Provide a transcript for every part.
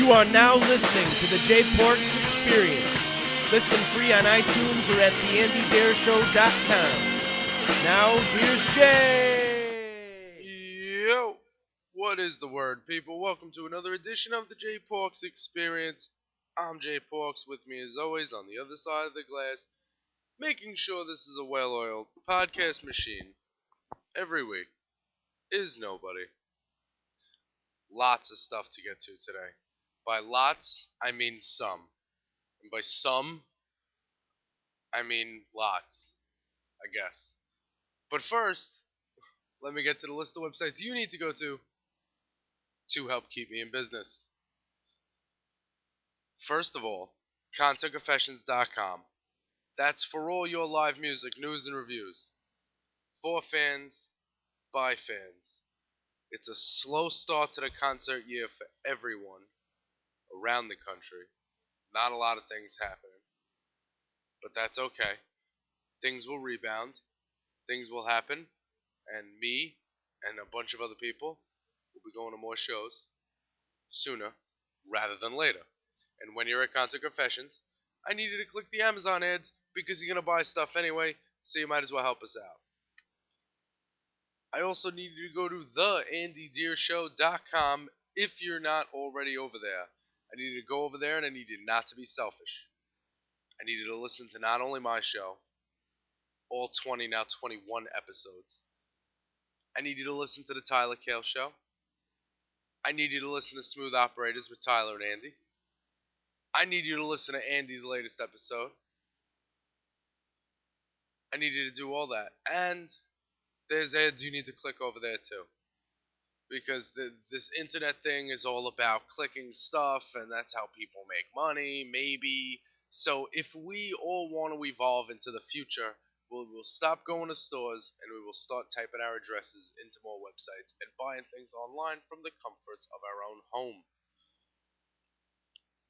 You are now listening to the J Porks Experience. Listen free on iTunes or at theandydareshow.com. Now, here's Jay. Yo, what is the word, people? Welcome to another edition of the J Porks Experience. I'm J Porks. With me, as always, on the other side of the glass, making sure this is a well-oiled podcast machine. Every week is nobody. Lots of stuff to get to today. By lots, I mean some. And by some, I mean lots, I guess. But first, let me get to the list of websites you need to go to help keep me in business. First of all, ConcertConfessions.com. That's for all your live music, news, and reviews. For fans, by fans. It's a slow start to the concert year for everyone around the country. Not a lot of things happening. But that's okay. Things will rebound. Things will happen. And me and a bunch of other people will be going to more shows sooner rather than later. And when you're at Concert Confessions, I need you to click the Amazon ads because you're going to buy stuff anyway, so you might as well help us out. I also need you to go to theandydareshow.com if you're not already over there. I need you to go over there, and I need you not to be selfish. I need you to listen to not only my show, all 20, now 21 episodes. I need you to listen to the Tyler Kale Show. I need you to listen to Smooth Operators with Tyler and Andy. I need you to listen to Andy's latest episode. I need you to do all that. And there's ads you need to click over there too. Because this internet thing is all about clicking stuff, and that's how people make money, maybe. So if we all want to evolve into the future, we'll stop going to stores, and we will start typing our addresses into more websites and buying things online from the comforts of our own home.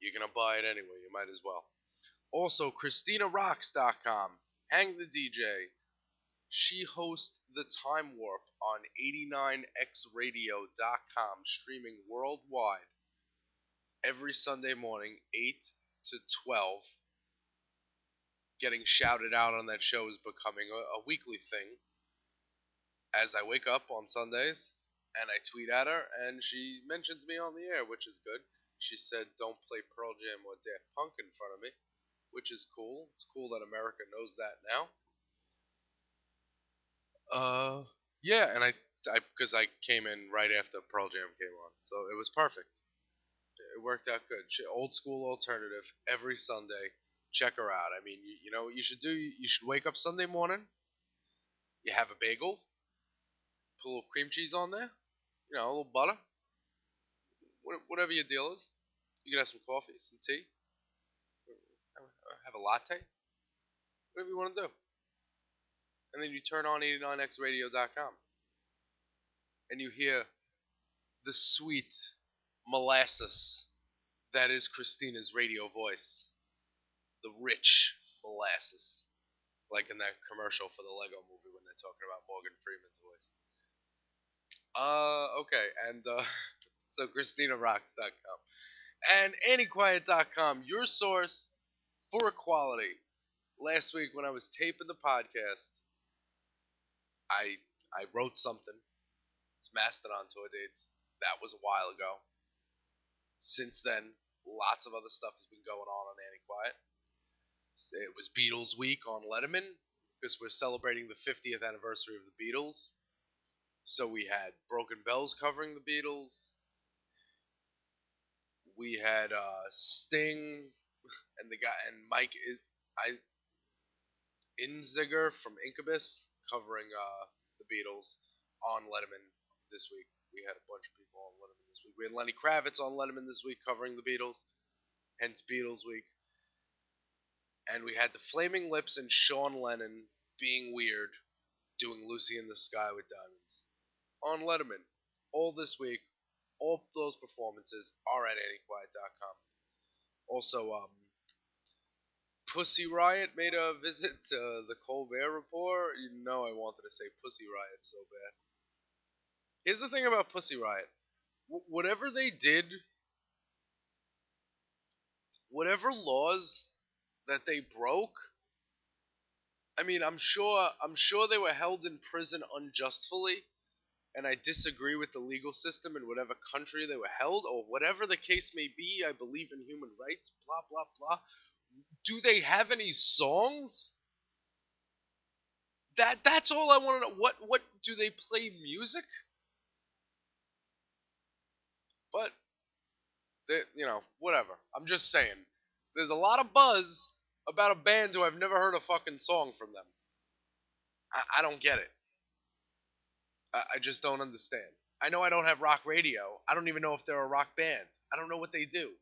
You're going to buy it anyway, you might as well. Also, ChristinaRocks.com. Hang the DJ. She hosts The Time Warp on 89xradio.com, streaming worldwide every Sunday morning, 8 to 12. Getting shouted out on that show is becoming a weekly thing. As I wake up on Sundays, and I tweet at her, and she mentions me on the air, which is good. She said, don't play Pearl Jam or Daft Punk in front of me, which is cool. It's cool that America knows that now. Yeah, and I because I came in right after Pearl Jam came on, so it was perfect. It worked out good. Old school alternative every Sunday. Check her out. I mean, you know what you should do? You should wake up Sunday morning. You have a bagel. Put a little cream cheese on there. You know, a little butter. Whatever your deal is. You can have some coffee, some tea. Have a latte. Whatever you want to do. And then you turn on 89xradio.com. And you hear the sweet molasses that is Christina's radio voice. The rich molasses. Like in that commercial for the Lego movie when they're talking about Morgan Freeman's voice. Okay, and so ChristinaRocks.com. And AnnieQuiet.com, your source for equality. Last week when I was taping the podcast, I wrote something. It's Mastodon tour dates. That was a while ago. Since then, lots of other stuff has been going on Annie Quiet. It was Beatles week on Letterman, because we're celebrating the 50th anniversary of the Beatles. So we had Broken Bells covering the Beatles. We had Sting and Mike Inziger from Incubus covering the Beatles on Letterman this week. We had a bunch of people on Letterman this week. We had Lenny Kravitz on Letterman this week covering the Beatles, hence Beatles week. And we had the Flaming Lips and Sean Lennon being weird, doing Lucy in the Sky with Diamonds on Letterman. All this week, all those performances are at AnnieQuiet.com. Also, Pussy Riot made a visit to the Colbert Report. You know I wanted to say Pussy Riot so bad. Here's the thing about Pussy Riot. Whatever they did whatever laws that they broke, I mean, I'm sure they were held in prison unjustly, and I disagree with the legal system in whatever country they were held, or whatever the case may be. I believe in human rights, blah blah blah. Do they have any songs? That's all I want to know. What do they play music? But whatever. I'm just saying. There's a lot of buzz about a band who I've never heard a fucking song from them. I don't get it. I just don't understand. I know I don't have rock radio. I don't even know if they're a rock band. I don't know what they do.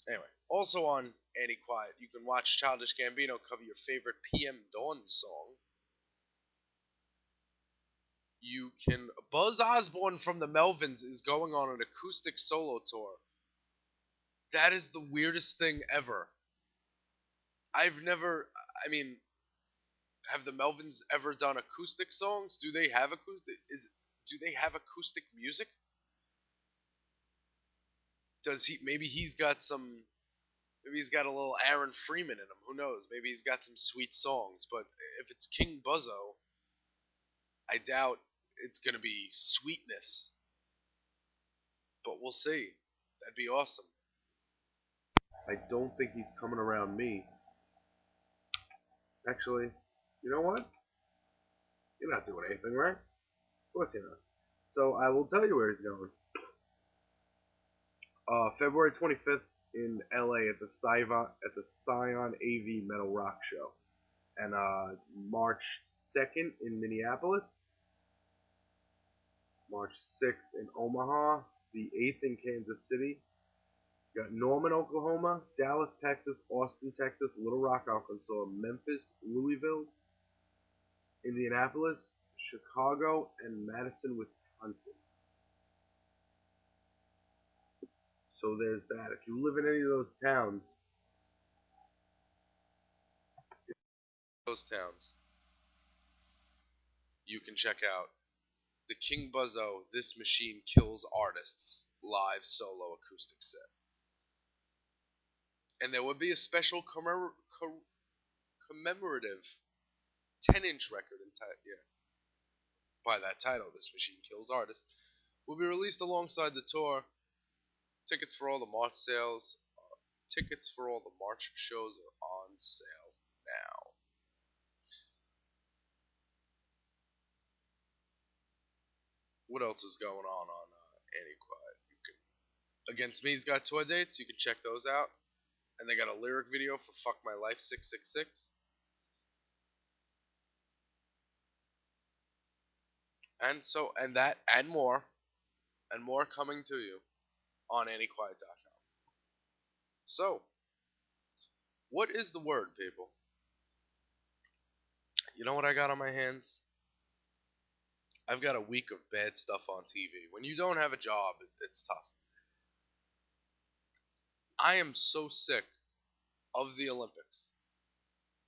Anyway, also on Annie Quiet, you can watch Childish Gambino cover your favorite PM Dawn song. You can. Buzz Osborne from the Melvins is going on an acoustic solo tour. That is the weirdest thing ever. I've never. I mean, have the Melvins ever done acoustic songs? Do they have acoustic? Do they have acoustic music? Does he? Maybe he's got some. Maybe he's got a little Aaron Freeman in him. Who knows? Maybe he's got some sweet songs. But if it's King Buzzo, I doubt it's gonna be sweetness. But we'll see. That'd be awesome. I don't think he's coming around me. Actually, you know what? You're not doing anything, right? Of course you're not. So I will tell you where he's going. February 25th in LA at the Scion AV Metal Rock Show, and March 2nd in Minneapolis, March 6th in Omaha, the 8th in Kansas City. You got Norman, Oklahoma, Dallas, Texas, Austin, Texas, Little Rock, Arkansas, Memphis, Louisville, Indianapolis, Chicago, and Madison, Wisconsin. So there's that. If you live in any of those towns, you can check out the King Buzzo This Machine Kills Artists live solo acoustic set. And there would be a special commemorative 10-inch record by that title, This Machine Kills Artists, will be released alongside the tour. Tickets for all the March shows are on sale now. What else is going on Annie Quiet? Against Me's got tour dates. You can check those out. And they got a lyric video for Fuck My Life 666. And more coming to you on AnnieQuiet.com. So, what is the word, people? You know what I got on my hands? I've got a week of bad stuff on TV. When you don't have a job, it's tough. I am so sick of the Olympics.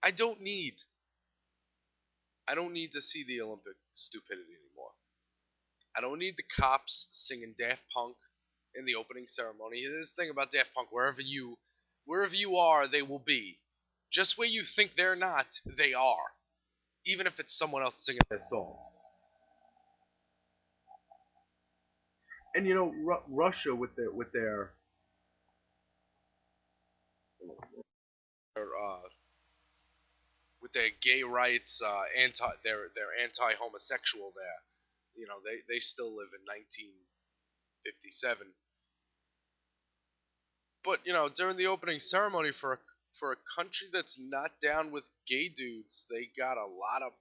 I don't need to see the Olympic stupidity anymore. I don't need the cops singing Daft Punk in the opening ceremony. Here's the thing about Daft Punk: wherever you are, they will be. Just where you think they're not, they are. Even if it's someone else singing their song. And you know, Russia with their gay rights, they're anti-homosexual there. You know, they still live in 1957. But you know, during the opening ceremony for a country that's not down with gay dudes, they got a lot of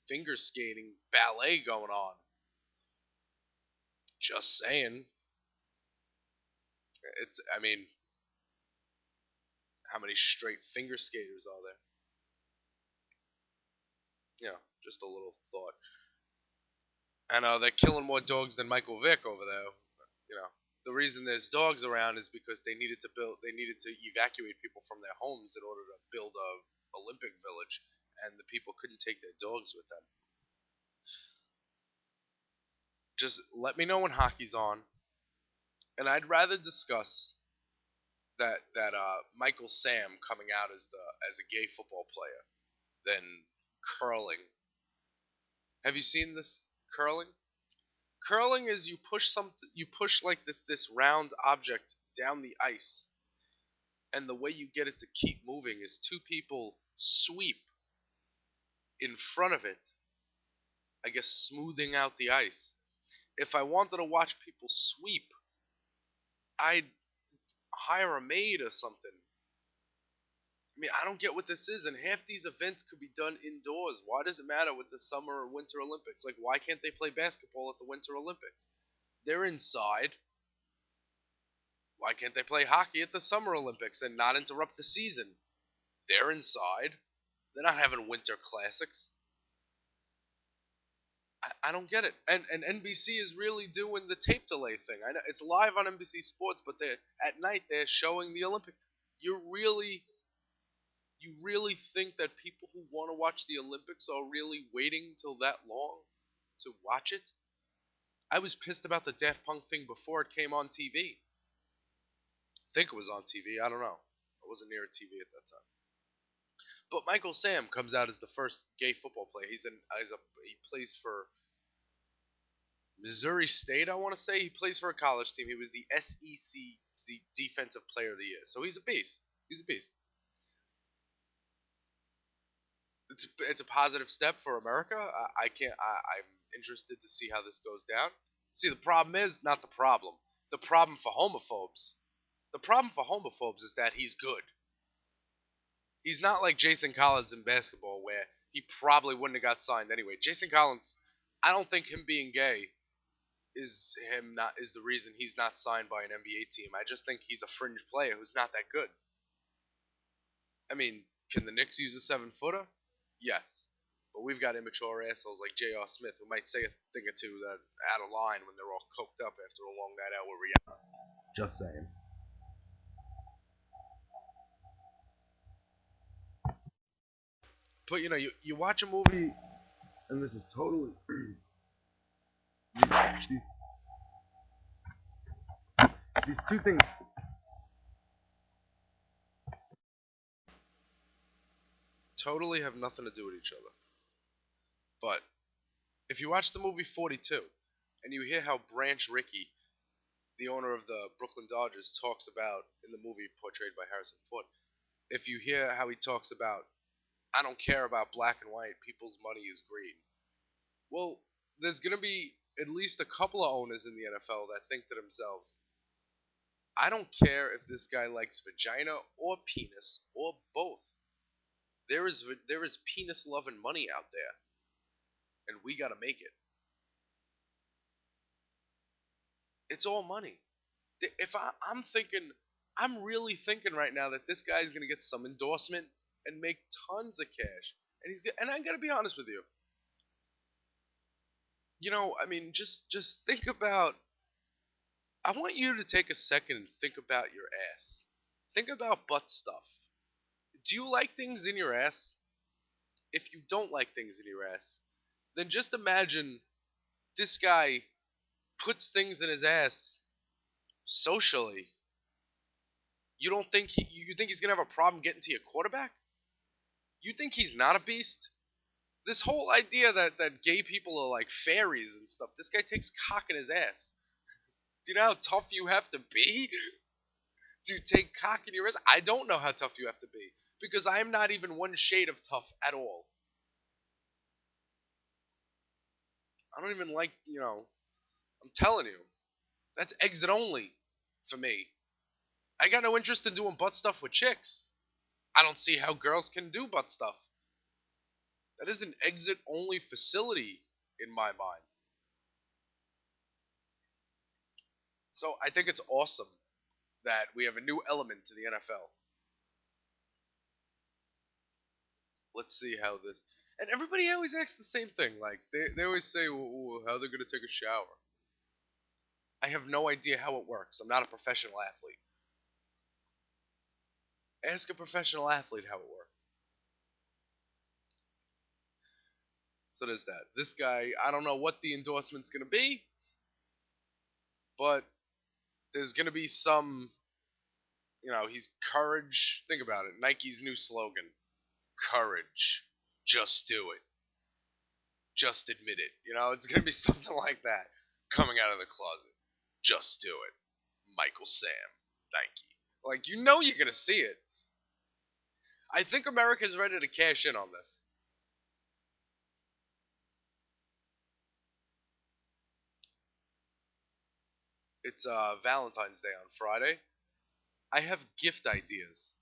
finger skating ballet going on. Just saying. I mean, how many straight finger skaters are there? You know, just a little thought. And they're killing more dogs than Michael Vick over there. You know, the reason there's dogs around is because they needed to evacuate people from their homes in order to build a Olympic village, and the people couldn't take their dogs with them. Just let me know when hockey's on, And I'd rather discuss that Michael Sam coming out as a gay football player than curling. Have you seen this curling? Curling is you push like this round object down the ice, and the way you get it to keep moving is two people sweep in front of it, I guess smoothing out the ice. If I wanted to watch people sweep, I'd hire a maid or something. I mean, I don't get what this is, and half these events could be done indoors. Why does it matter with the Summer or Winter Olympics? Like, why can't they play basketball at the Winter Olympics? They're inside. Why can't they play hockey at the Summer Olympics and not interrupt the season? They're inside. They're not having Winter Classics. I don't get it. And NBC is really doing the tape delay thing. I know it's live on NBC Sports, but at night they're showing the Olympics. You really think that people who want to watch the Olympics are really waiting till that long to watch it? I was pissed about the Daft Punk thing before it came on TV. I think it was on TV. I don't know. I wasn't near a TV at that time. But Michael Sam comes out as the first gay football player. He plays for Missouri State, I want to say. He plays for a college team. He was the SEC Defensive Player of the Year. So he's a beast. He's a beast. It's a positive step for America. I'm interested to see how this goes down. See, the problem is not the problem. The problem for homophobes. The problem for homophobes is that he's good. He's not like Jason Collins in basketball, where he probably wouldn't have got signed anyway. Jason Collins, I don't think him being gay is the reason he's not signed by an NBA team. I just think he's a fringe player who's not that good. I mean, can the Knicks use a 7-footer? Yes. But we've got immature assholes like J.R. Smith who might say a thing or two that out of line when they're all coked up after a long night out with Rihanna. Just saying. But you watch a movie, and this is totally these two things. Totally have nothing to do with each other. But if you watch the movie 42, and you hear how Branch Rickey, the owner of the Brooklyn Dodgers, talks about in the movie portrayed by Harrison Ford, if you hear how he talks about, I don't care about black and white, people's money is green. Well, there's going to be at least a couple of owners in the NFL that think to themselves, I don't care if this guy likes vagina or penis or both. There is penis loving money out there, and we got to make it. It's all money. If I'm really thinking right now that this guy's going to get some endorsement and make tons of cash. And I got to be honest with you. I mean, just think about. I want you to take a second and think about your ass. Think about butt stuff. Do you like things in your ass? If you don't like things in your ass, then just imagine this guy puts things in his ass socially. You think he's gonna have a problem getting to your quarterback? You think he's not a beast? This whole idea that gay people are like fairies and stuff. This guy takes cock in his ass. Do you know how tough you have to be to take cock in your ass? I don't know how tough you have to be, because I am not even one shade of tough at all. I don't even like, I'm telling you, that's exit only for me. I got no interest in doing butt stuff with chicks. I don't see how girls can do butt stuff. That is an exit only facility in my mind. So I think it's awesome that we have a new element to the NFL. Let's see how this. And everybody always asks the same thing. Like, they always say, well, how they're going to take a shower. I have no idea how it works. I'm not a professional athlete. Ask a professional athlete how it works. So there's that. This guy, I don't know what the endorsement's going to be, but There's gonna be some, he's courage. Think about it. Nike's new slogan: courage. Just do it. Just admit it. It's gonna be something like that coming out of the closet. Just do it. Michael Sam, Nike. Like, you're gonna see it. I think America's ready to cash in on this. It's Valentine's Day on Friday. I have gift ideas.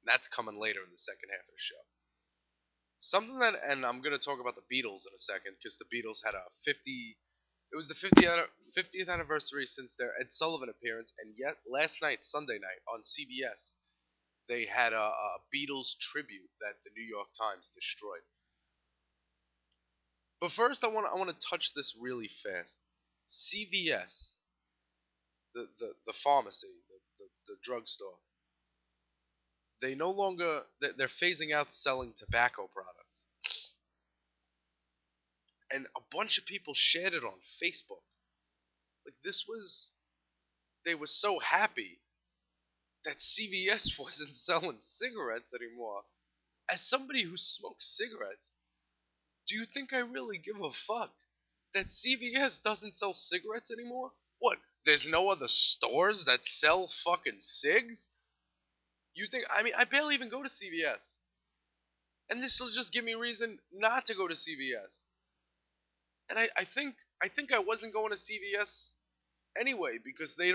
That's coming later in the second half of the show. Something that, and I'm going to talk about the Beatles in a second, because the Beatles had it was the 50th anniversary since their Ed Sullivan appearance, and yet last night, Sunday night, on CBS, they had a Beatles tribute that the New York Times destroyed. But first, I want to touch this really fast. CVS, the pharmacy, the drugstore, they no longer, they're phasing out selling tobacco products. And a bunch of people shared it on Facebook. Like, they were so happy that CVS wasn't selling cigarettes anymore. As somebody who smokes cigarettes, do you think I really give a fuck that CVS doesn't sell cigarettes anymore? What? There's no other stores that sell fucking cigs? You think, I barely even go to CVS. And this will just give me reason not to go to CVS. And I think I wasn't going to CVS anyway, because they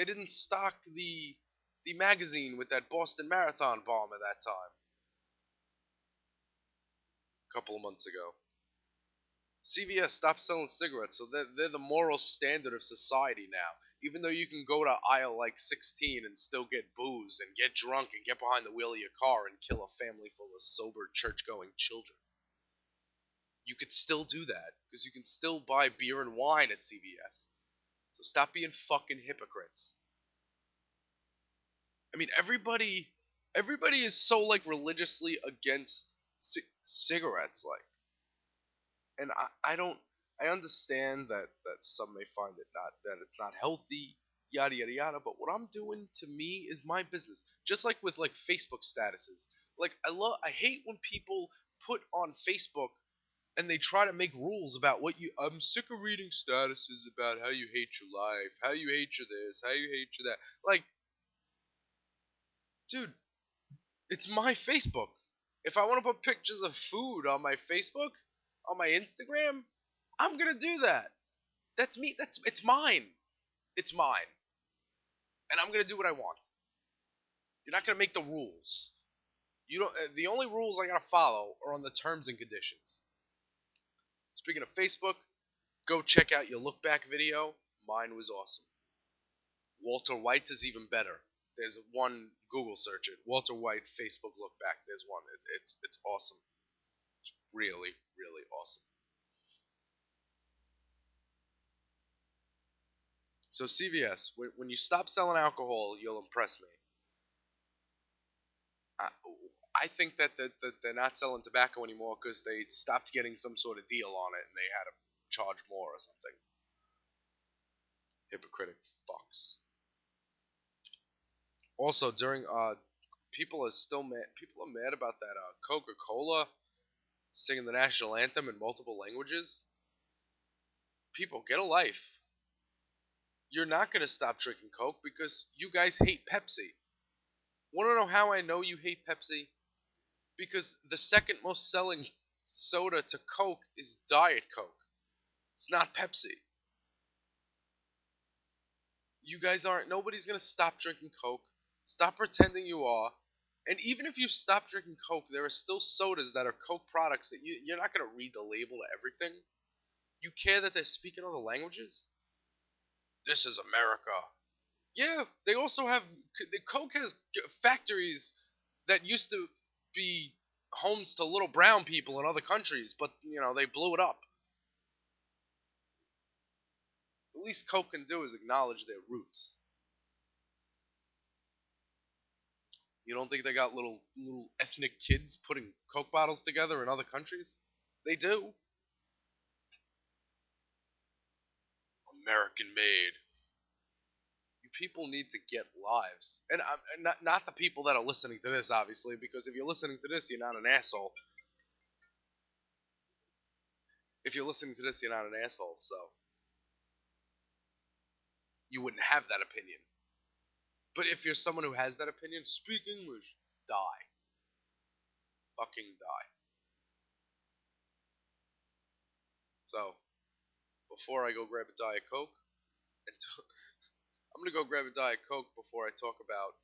didn't stock the magazine with that Boston Marathon bomb at that time. A couple of months ago. CVS stopped selling cigarettes, so they're the moral standard of society now. Even though you can go to aisle like 16 and still get booze and get drunk and get behind the wheel of your car and kill a family full of sober church-going children. You could still do that, because you can still buy beer and wine at CVS. So stop being fucking hypocrites. I mean, everybody is so, like, religiously against cigarettes, like. And I understand that some may find that it's not healthy, yada yada yada, but what I'm doing, to me, is my business. Just like with, like, Facebook statuses. Like, I hate when people put on Facebook and they try to make rules about I'm sick of reading statuses about how you hate your life, how you hate your this, how you hate your that. Like, dude, it's my Facebook. If I want to put pictures of food on my Facebook, on my Instagram, I'm gonna do that. That's me. It's mine. It's mine. And I'm gonna do what I want. You're not gonna make the rules. You don't. The only rules I gotta follow are on the terms and conditions. Speaking of Facebook, go check out your look back video. Mine was awesome. Walter White's is even better. There's one, Google search it. Walter White Facebook look back. There's one. It's awesome. It's really, really awesome. So CVS, when you stop selling alcohol, you'll impress me. I think that they're not selling tobacco anymore because they stopped getting some sort of deal on it and they had to charge more or something. Hypocritic fucks. Also, people are still mad. People are mad about that Coca-Cola singing the national anthem in multiple languages. People, get a life. You're not gonna stop drinking Coke because you guys hate Pepsi. Want to know how I know you hate Pepsi? Because the second most selling soda to Coke is Diet Coke. It's not Pepsi. You guys aren't. Nobody's gonna stop drinking Coke. Stop pretending you are. And even if you stop drinking Coke, there are still sodas that are Coke products that you're not gonna read the label to everything. You care that they're speaking other languages? This is America. Yeah, they also have. Coke has factories that used to be homes to little brown people in other countries, but they blew it up. The least Coke can do is acknowledge their roots. You don't think they got little ethnic kids putting Coke bottles together in other countries? They do. American made. people need to get lives, and not the people that are listening to this, obviously, because if you're listening to this, you're not an asshole. If you're listening to this, you're not an asshole, so you wouldn't have that opinion. But if you're someone who has that opinion, speak English. Die. Fucking die. So, before I go grab a Diet Coke, I'm going to go grab a Diet Coke before I talk about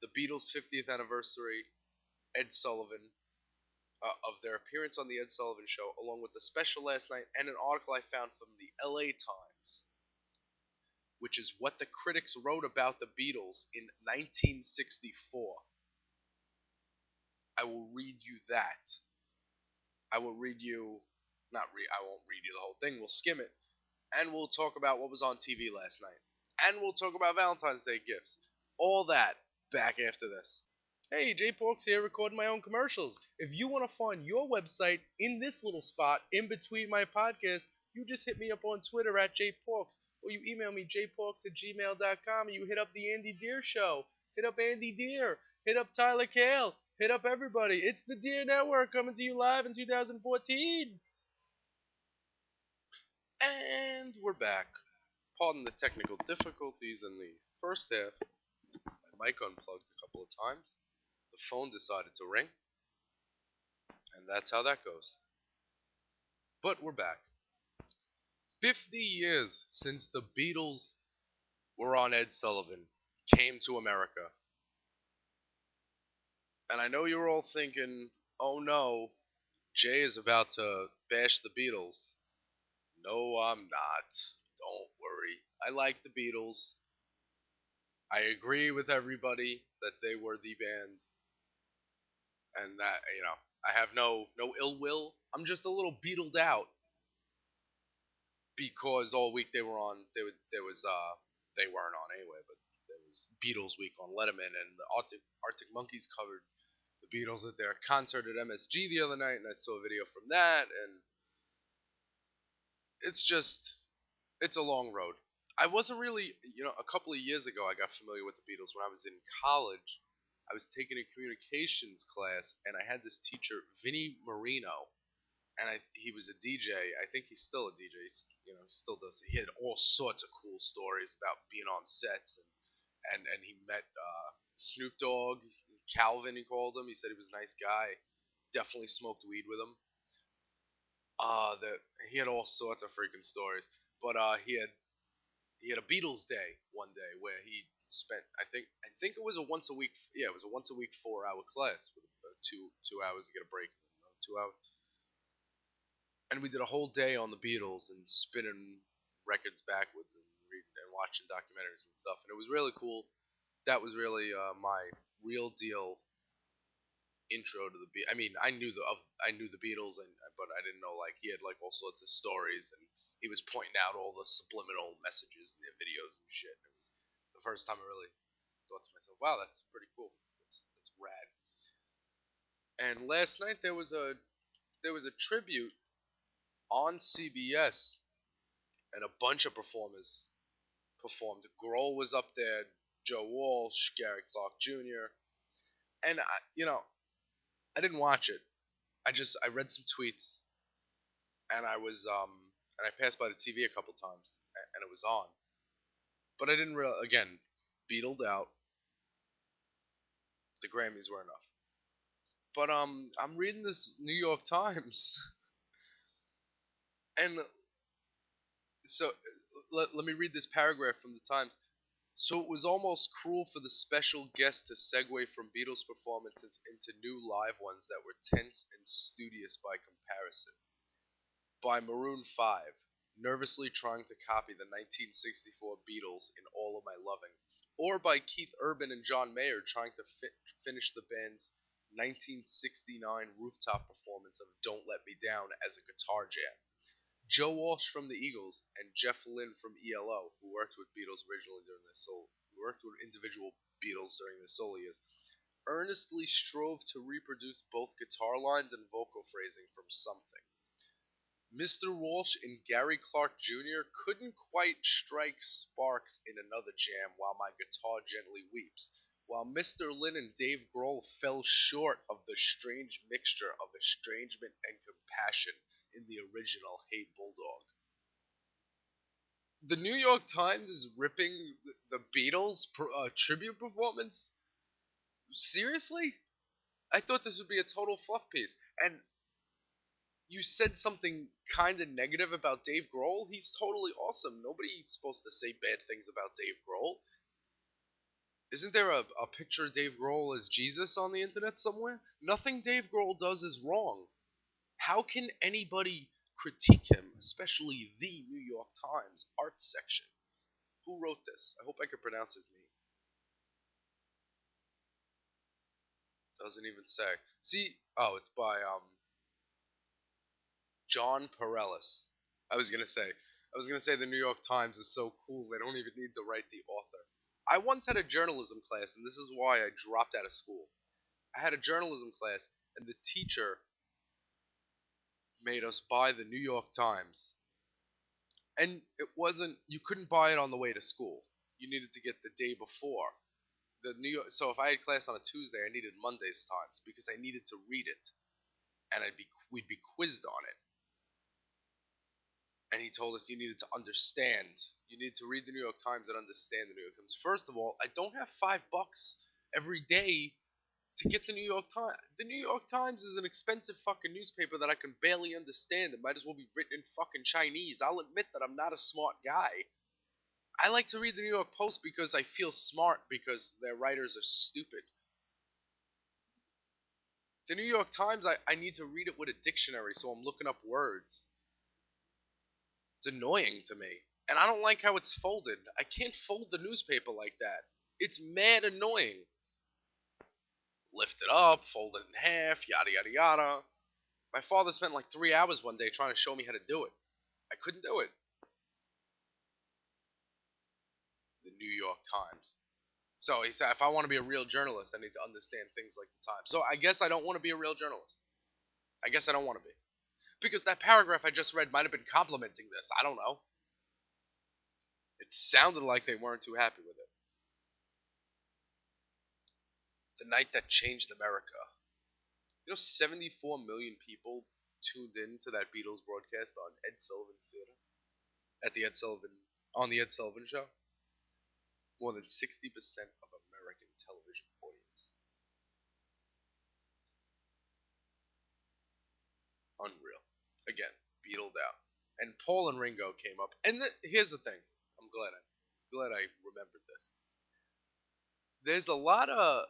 the Beatles' 50th anniversary, Ed Sullivan, of their appearance on the Ed Sullivan Show, along with the special last night and an article I found from the LA Times, which is what the critics wrote about the Beatles in 1964. I will read you that. I will read you, I won't read you the whole thing, we'll skim it, and we'll talk about what was on TV last night. And we'll talk about Valentine's Day gifts. All that back after this. Hey, Jay Porks here, recording my own commercials. If you want to find your website in this little spot in between my podcasts, you just hit me up on Twitter at jporks, or you email me jporks@gmail.com, and you hit up the Andy Deer Show. Hit up Andy Deer. Hit up Tyler Kale. Hit up everybody. It's the Deer Network coming to you live in 2014. And we're back. Pardon the technical difficulties in the first half. My mic unplugged a couple of times. The phone decided to ring. And that's how that goes. But we're back. 50 years since the Beatles were on Ed Sullivan, came to America. And I know you're all thinking, oh no, Jay is about to bash the Beatles. No, I'm not. Don't worry. I like the Beatles. I agree with everybody that they were the band. And that, I have no ill will. I'm just a little beatled out. Because all week they weren't on anyway, but there was Beatles week on Letterman, and the Arctic Monkeys covered the Beatles at their concert at MSG the other night, and I saw a video from that, and it's a long road. I wasn't really, a couple of years ago I got familiar with the Beatles when I was in college. I was taking a communications class, and I had this teacher, Vinny Marino, and he was a DJ. I think he's still a DJ. He still does. He had all sorts of cool stories about being on sets, and he met Snoop Dogg, Calvin. He called him. He said he was a nice guy. Definitely smoked weed with him. He had all sorts of freaking stories. But he had a Beatles day one day where he spent. I think it was a once a week. Yeah, it was a once a week 4-hour class with 2 hours to get a break. 2 hours. And we did a whole day on the Beatles and spinning records backwards and reading and watching documentaries and stuff. And it was really cool. That was really my real deal intro to the Beatles. I mean, I knew the Beatles, but I didn't know he had all sorts of stories, and he was pointing out all the subliminal messages in their videos and shit. And it was the first time I really thought to myself, "Wow, that's pretty cool. That's rad." And last night there was a tribute on CBS, and a bunch of performers performed. Grohl was up there, Joe Walsh, Gary Clark Jr., and I didn't watch it. I read some tweets, and I passed by the TV a couple times, and it was on, but I didn't again, beatled out. The Grammys were enough. But I'm reading this New York Times, and so let me read this paragraph from the Times. So it was almost cruel for the special guest to segue from Beatles performances into new live ones that were tense and studious by comparison. By Maroon 5, nervously trying to copy the 1964 Beatles in All of My Loving. Or by Keith Urban and John Mayer trying to finish the band's 1969 rooftop performance of Don't Let Me Down as a guitar jam. Joe Walsh from the Eagles and Jeff Lynne from ELO, who worked with Beatles originally during their individual Beatles during their solo years, earnestly strove to reproduce both guitar lines and vocal phrasing from Something. Mr. Walsh and Gary Clark Jr. couldn't quite strike sparks in another jam while my guitar gently weeps, while Mr. Lynn and Dave Grohl fell short of the strange mixture of estrangement and compassion in the original Hey Bulldog. The New York Times is ripping the Beatles tribute performance? Seriously? I thought this would be a total fluff piece. And you said something kind of negative about Dave Grohl. He's totally awesome. Nobody's supposed to say bad things about Dave Grohl. Isn't there a picture of Dave Grohl as Jesus on the internet somewhere? Nothing Dave Grohl does is wrong. How can anybody critique him, especially the New York Times arts section? Who wrote this? I hope I could pronounce his name. Doesn't even say. See, oh, it's by John Perellis. I was gonna say the New York Times is so cool they don't even need to write the author. I once had a journalism class, and this is why I dropped out of school. I had a journalism class, and the teacher made us buy the New York Times. And it wasn't, you couldn't buy it on the way to school. You needed to get the day before. So if I had class on a Tuesday, I needed Monday's Times because I needed to read it, and we'd be quizzed on it. And he told us you needed to understand. You needed to read the New York Times and understand the New York Times. First of all, I don't have $5 every day to get the New York Times. The New York Times is an expensive fucking newspaper that I can barely understand. It might as well be written in fucking Chinese. I'll admit that I'm not a smart guy. I like to read the New York Post because I feel smart because their writers are stupid. The New York Times, I need to read it with a dictionary, so I'm looking up words. It's annoying to me. And I don't like how it's folded. I can't fold the newspaper like that. It's mad annoying. Lift it up, fold it in half, yada yada yada. My father spent like 3 hours one day trying to show me how to do it. I couldn't do it. The New York Times. So he said, if I want to be a real journalist, I need to understand things like the Times. So I guess I don't want to be a real journalist. I guess I don't want to be. Because that paragraph I just read might have been complimenting this. I don't know. It sounded like they weren't too happy with it. The night that changed America. 74 million people tuned in to that Beatles broadcast on Ed Sullivan Theater? On the Ed Sullivan Show? More than 60% of American television audience. Unreal. Again, Beatled out. And Paul and Ringo came up. And here's the thing. I'm glad I remembered this. There's a lot of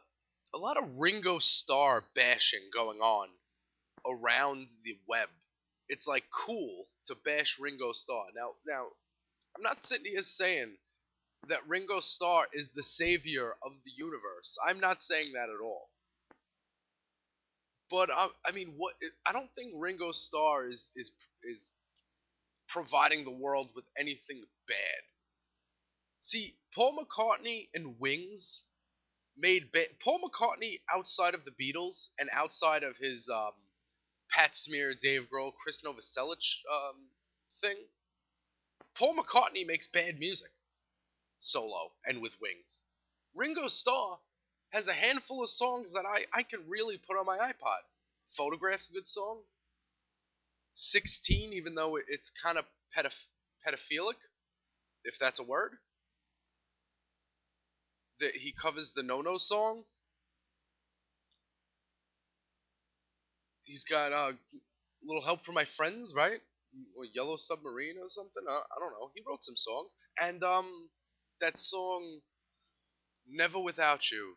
Ringo Starr bashing going on around the web. It's like cool to bash Ringo Starr. Now, I'm not sitting here saying that Ringo Starr is the savior of the universe. I'm not saying that at all. But I mean, I don't think Ringo Starr is providing the world with anything bad. See, Paul McCartney and Wings Paul McCartney outside of the Beatles and outside of his Pat Smear, Dave Grohl, Chris Novoselic thing. Paul McCartney makes bad music solo and with Wings. Ringo Starr has a handful of songs that I can really put on my iPod. Photograph's a good song. 16, even though it's kind of pedophilic, if that's a word. He covers the No-No song. He's got a little help from my friends, right? Or Yellow Submarine or something. I don't know. He wrote some songs, and that song "Never Without You."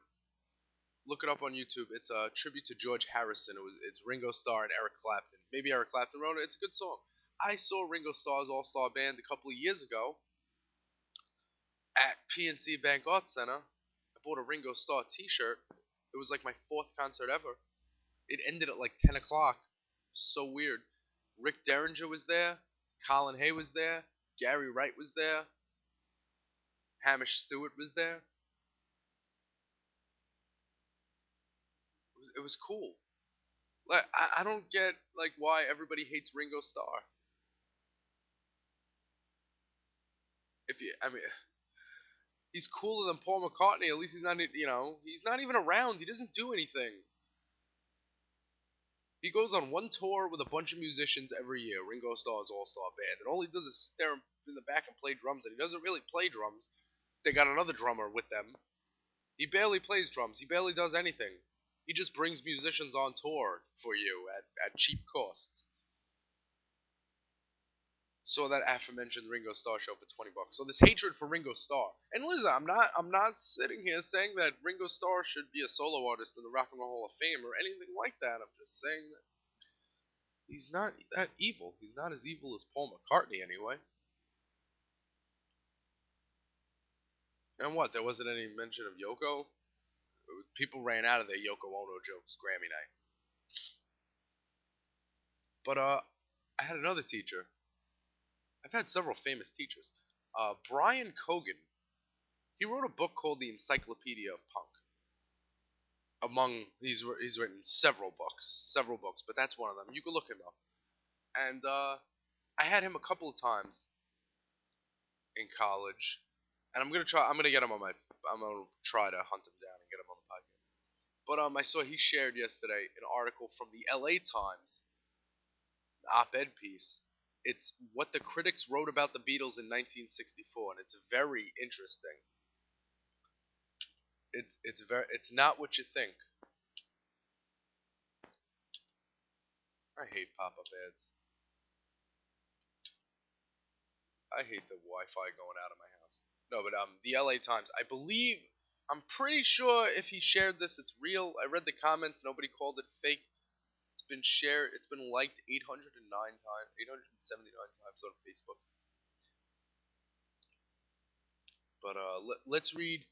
Look it up on YouTube. It's a tribute to George Harrison. It's Ringo Starr and Eric Clapton. Maybe Eric Clapton wrote it. It's a good song. I saw Ringo Starr's All-Star Band a couple of years ago at PNC Bank Arts Center. I bought a Ringo Starr T-shirt. It was like my 4th concert ever. It ended at like 10 o'clock. So weird. Rick Derringer was there. Colin Hay was there. Gary Wright was there. Hamish Stewart was there. It was cool. Like I don't get like why everybody hates Ringo Starr. If you, I mean, he's cooler than Paul McCartney. At least he's not, he's not even around. He doesn't do anything. He goes on one tour with a bunch of musicians every year, Ringo Starr's All-Star Band, and all he does is sit there in the back and play drums, and he doesn't really play drums. They got another drummer with them. He barely plays drums. He barely does anything. He just brings musicians on tour for you at cheap costs. Saw that aforementioned Ringo Starr show for $20. So this hatred for Ringo Starr. And listen, I'm not sitting here saying that Ringo Starr should be a solo artist in the Rock and Roll Hall of Fame or anything like that. I'm just saying that he's not that evil. He's not as evil as Paul McCartney anyway. And what? There wasn't any mention of Yoko? People ran out of their Yoko Ono jokes Grammy night. But I had another teacher. I've had several famous teachers. Brian Cogan. He wrote a book called The Encyclopedia of Punk. He's written several books, but that's one of them. You can look him up. And I had him a couple of times in college, and I'm gonna get him I'm gonna try to hunt him down and get him on the podcast. But I saw he shared yesterday an article from the L.A. Times, an op-ed piece. It's what the critics wrote about the Beatles in 1964, and it's very interesting. It's not what you think. I hate pop-up ads. I hate the Wi-Fi going out of my house. No, but the LA Times. I'm pretty sure if he shared this, it's real. I read the comments. Nobody called it fake. It's been shared. It's been liked 879 times on Facebook. But let's read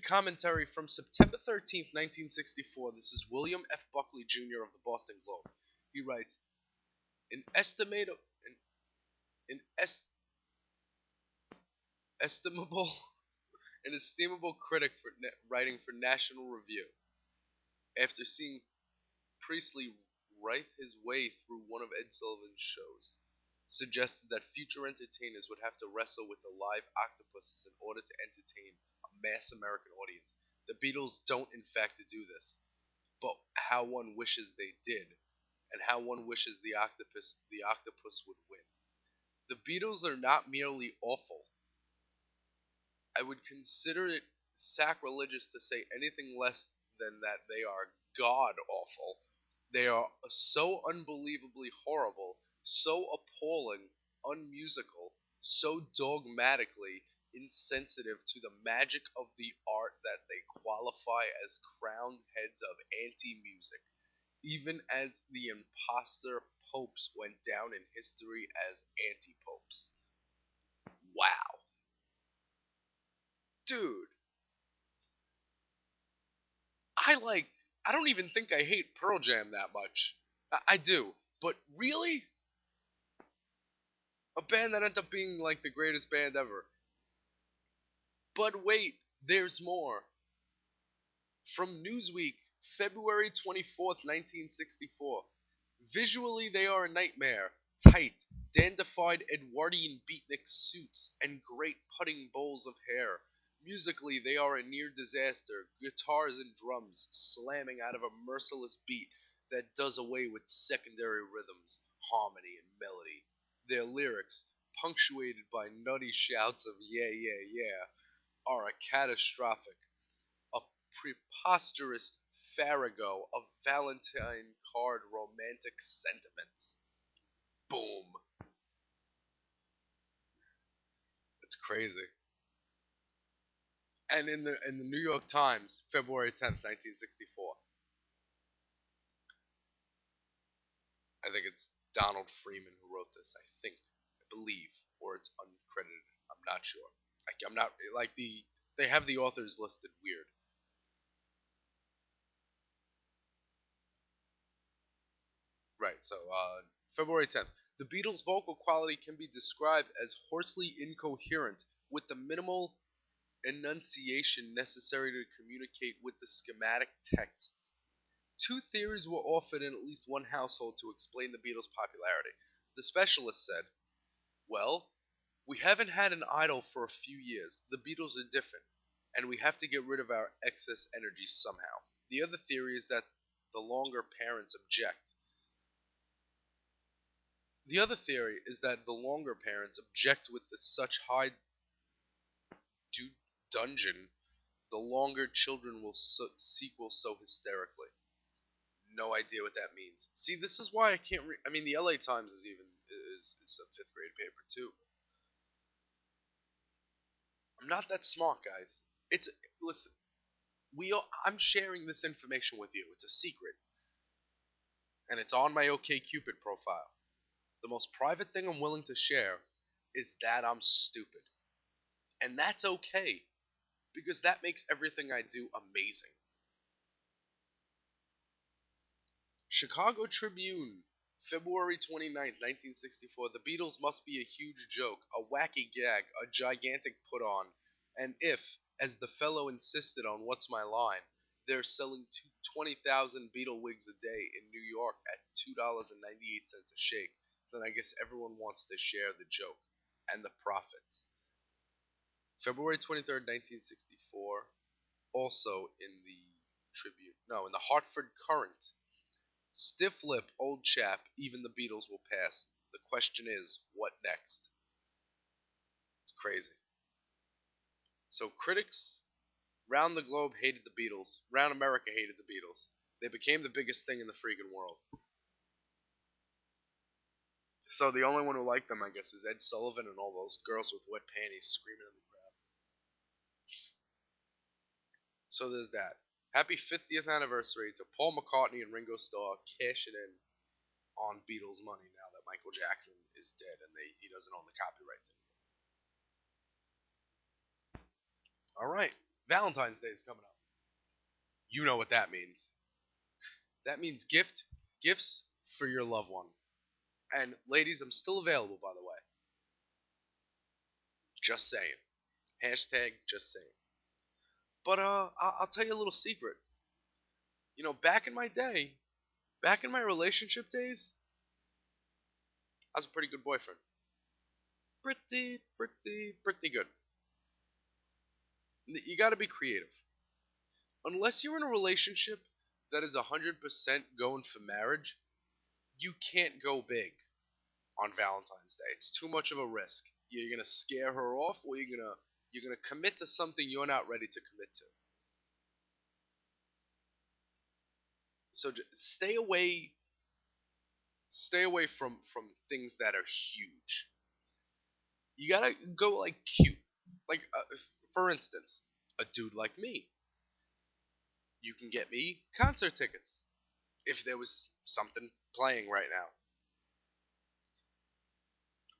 commentary from September 13th, 1964. This is William F. Buckley Jr. of the Boston Globe. He writes, an estimate of an estimable an esteemable critic for writing for National Review, after seeing Priestley writhe his way through one of Ed Sullivan's shows, suggested that future entertainers would have to wrestle with the live octopuses in order to entertain a mass American audience. The Beatles don't in fact do this, but how one wishes they did, and how one wishes the octopus would win. The Beatles are not merely awful. I would consider it sacrilegious to say anything less than that they are god-awful. They are so unbelievably horrible, so appalling, unmusical, so dogmatically insensitive to the magic of the art that they qualify as crowned heads of anti-music, even as the imposter popes went down in history as anti-popes. Wow. Dude, I don't even think I hate Pearl Jam that much. I do, but really? A band that ended up being like the greatest band ever. But wait, there's more. From Newsweek, February 24th, 1964. Visually, they are a nightmare. Tight, dandified Edwardian beatnik suits and great putting bowls of hair. Musically, they are a near disaster, guitars and drums slamming out of a merciless beat that does away with secondary rhythms, harmony, and melody. Their lyrics, punctuated by nutty shouts of yeah, yeah, yeah, are a catastrophic, a preposterous farrago of Valentine card romantic sentiments. Boom. It's crazy. And in the New York Times, February 10th, 1964. I think it's Donald Freeman who wrote this. I believe, or it's uncredited. I'm not sure. I'm not like they have the authors listed weird. Right. So February 10th. The Beatles' vocal quality can be described as hoarsely incoherent, with the minimal enunciation necessary to communicate with the schematic texts. Two theories were offered in at least one household to explain the Beatles' popularity. The specialist said, well, We haven't had an idol for a few years. The Beatles are different, and we have to get rid of our excess energy somehow. The other theory is that the longer parents object. The other theory is that the longer parents object with such high dungeon, the longer children will sequel so hysterically. No idea what that means. See, this is why I can't read. I mean, the LA Times is a fifth grade paper too. I'm not that smart, guys. It's listen. I'm sharing this information with you. It's a secret, and it's on my OkCupid profile. The most private thing I'm willing to share is that I'm stupid, and that's okay because that makes everything I do amazing. Chicago Tribune, February 29th, 1964. The Beatles must be a huge joke, a wacky gag, a gigantic put on. And if, as the fellow insisted on What's My Line, they're selling 20,000 Beatle wigs a day in New York at $2.98 a shake, then I guess everyone wants to share the joke and the profits. February 23rd, 1964. Also in the Tribune. No, in the Hartford Courant. Stiff lip, old chap, even the Beatles will pass. The question is, what next? It's crazy. So critics round the globe hated the Beatles. Round America hated the Beatles. They became the biggest thing in the freaking world. So the only one who liked them, I guess, is Ed Sullivan and all those girls with wet panties screaming in the crowd. So there's that. Happy 50th anniversary to Paul McCartney and Ringo Starr cashing in on Beatles money now that Michael Jackson is dead and he doesn't own the copyrights anymore. All right, Valentine's Day is coming up. You know what that means. That means gifts for your loved one. And ladies, I'm still available, by the way. Just saying. Hashtag just saying. But I'll tell you a little secret. You know, back in my relationship days, I was a pretty good boyfriend. Pretty good. You got to be creative. Unless you're in a relationship that is 100% going for marriage, you can't go big on Valentine's Day. It's too much of a risk. You're gonna scare her off, or you're gonna commit to something you're not ready to commit to. So stay away. Stay away from things that are huge. You gotta go like cute. Like for instance, a dude like me. You can get me concert tickets if there was something playing right now.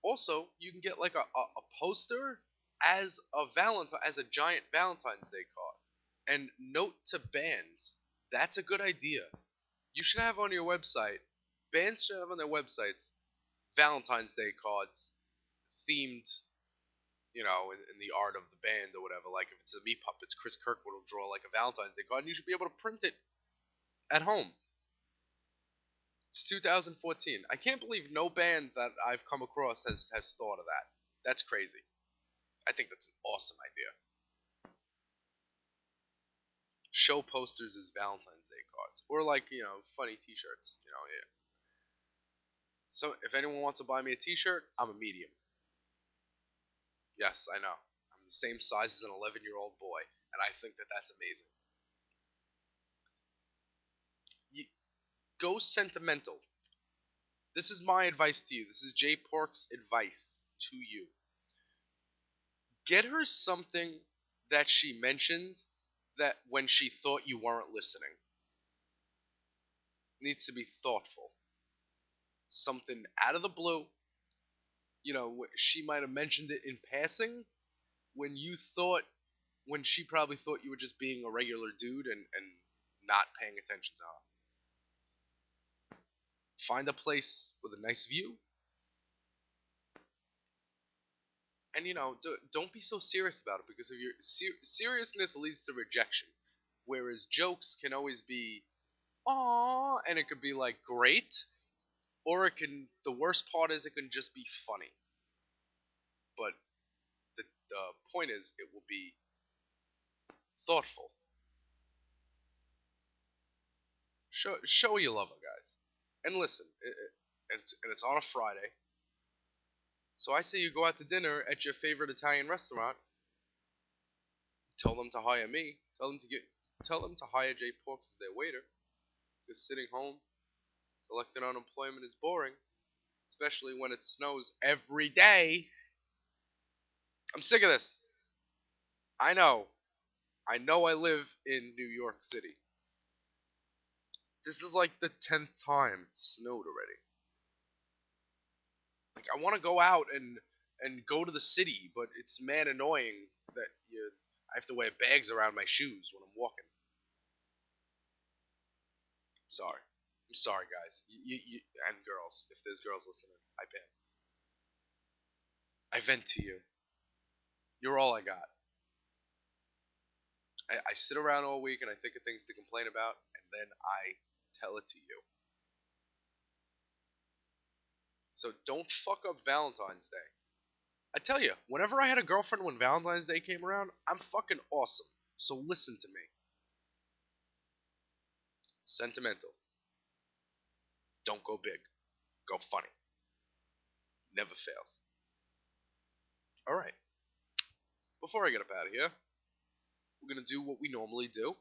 Also, you can get like a poster as a giant Valentine's Day card. And note to bands, that's a good idea. You should have on your website, bands should have on their websites Valentine's Day cards themed, in the art of the band or whatever. Like if it's the Meat Puppets, Chris Kirkwood will draw like a Valentine's Day card, and you should be able to print it at home. It's 2014. I can't believe no band that I've come across has thought of that. That's crazy. I think that's an awesome idea. Show posters as Valentine's Day cards. Or like, funny t-shirts. Yeah. So if anyone wants to buy me a t-shirt, I'm a medium. Yes, I know. I'm the same size as an 11-year-old boy, and I think that that's amazing. Go sentimental. This is my advice to you. This is Jay Pork's advice to you. Get her something that she mentioned that when she thought you weren't listening. Needs to be thoughtful. Something out of the blue. She might have mentioned it in passing when she probably thought you were just being a regular dude and not paying attention to her. Find a place with a nice view. And, don't be so serious about it, because if your seriousness leads to rejection. Whereas jokes can always be, aww, and it could be like, great. Or the worst part is it can just be funny. but the point is, it will be thoughtful. Show you love it, guys. And listen, it's on a Friday. So I say you go out to dinner at your favorite Italian restaurant. Tell them to hire me. Tell them to hire Jay Porks as their waiter. Because sitting home collecting unemployment is boring, especially when it snows every day. I'm sick of this. I know. I know I live in New York City. This is like the 10th time it snowed already. Like, I want to go out and go to the city, but it's mad annoying that I have to wear bags around my shoes when I'm walking. Sorry. I'm sorry, guys. And girls. If there's girls listening, I ban. I vent to you. You're all I got. I sit around all week and I think of things to complain about, and then I tell it to you. So don't fuck up Valentine's Day. I tell you, whenever I had a girlfriend when Valentine's Day came around, I'm fucking awesome. So listen to me. Sentimental. Don't go big. Go funny. Never fails. Alright. Before I get up out of here, we're going to do what we normally do.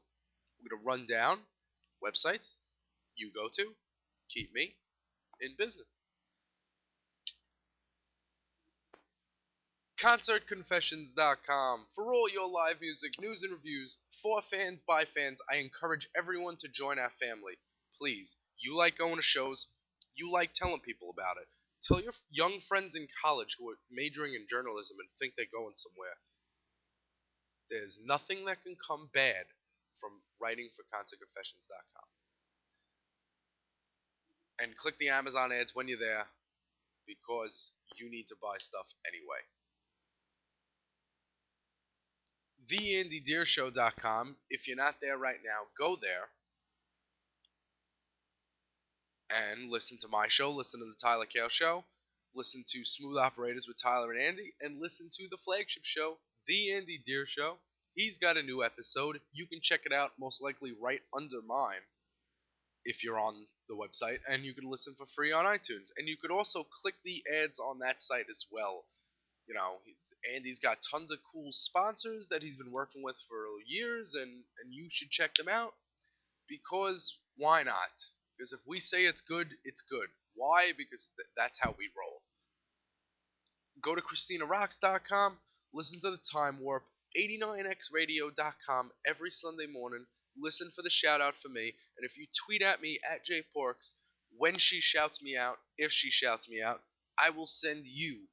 We're going to run down websites you go to. Keep me in business. ConcertConfessions.com. For all your live music, news, and reviews, for fans, by fans, I encourage everyone to join our family. Please, you like going to shows, you like telling people about it. Tell your young friends in college who are majoring in journalism and think they're going somewhere. There's nothing that can come bad from writing for ConcertConfessions.com. And click the Amazon ads when you're there, because you need to buy stuff anyway. TheAndyDeerShow.com. If you're not there right now, go there and listen to my show, listen to the Tyler Kale Show, listen to Smooth Operators with Tyler and Andy, and listen to the flagship show, The Andy Deer Show. He's got a new episode. You can check it out most likely right under mine if you're on the website, and you can listen for free on iTunes. And you could also click the ads on that site as well. You know, Andy's got tons of cool sponsors that he's been working with for years, and you should check them out, because why not? Because if we say it's good, it's good. Why? Because that's how we roll. Go to ChristinaRocks.com, listen to the Time Warp, 89xradio.com every Sunday morning. Listen for the shout out for me, and if you tweet at me at JPorks when she shouts me out, if she shouts me out, I will send you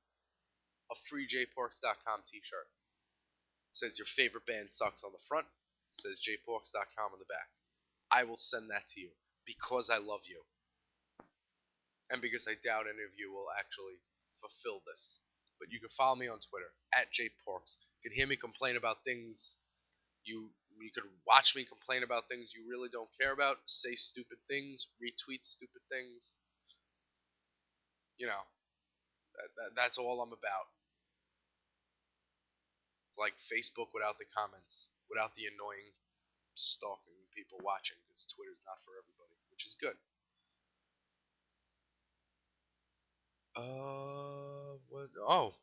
a free jporks.com t-shirt. It says your favorite band sucks on the front. It says jporks.com on the back. I will send that to you because I love you. And because I doubt any of you will actually fulfill this. But you can follow me on Twitter at jporks. You can hear me complain about things. You could watch me complain about things you really don't care about. Say stupid things. Retweet stupid things. You know, that's all I'm about. It's like Facebook without the comments, without the annoying stalking people watching, because Twitter's not for everybody, which is good. What? Oh,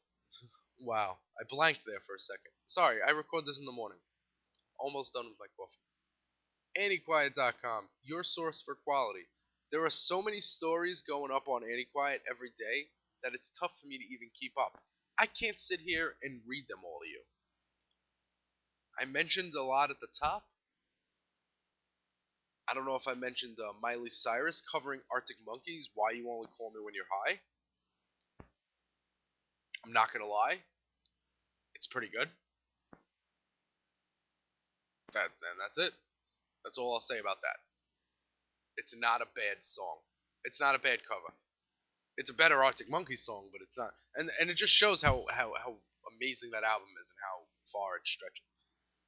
wow. I blanked there for a second. Sorry, I record this in the morning. Almost done with my coffee. AndyQuiet.com, your source for quality. There are so many stories going up on AndyQuiet every day that it's tough for me to even keep up. I can't sit here and read them all to you. I mentioned a lot at the top. I don't know if I mentioned Miley Cyrus covering Arctic Monkeys, Why You Only Call Me When You're High. I'm not going to lie. It's pretty good. And that's it. That's all I'll say about that. It's not a bad song. It's not a bad cover. It's a better Arctic Monkeys song, but it's not. And it just shows how amazing that album is and how far it stretches.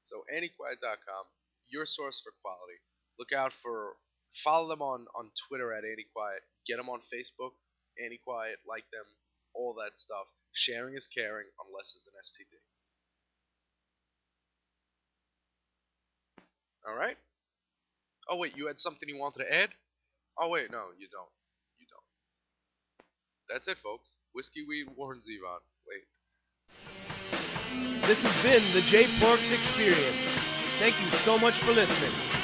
So AndyQuiet.com, your source for quality. Look out for, follow them on Twitter at AndyQuiet. Get them on Facebook, AndyQuiet, like them, all that stuff. Sharing is caring unless it's an STD. Alright? Oh wait, you had something you wanted to add? Oh wait, no, you don't. You don't. That's it, folks. Whiskey, weed, Warren Zevon. Wait. This has been the J Porks Experience. Thank you so much for listening.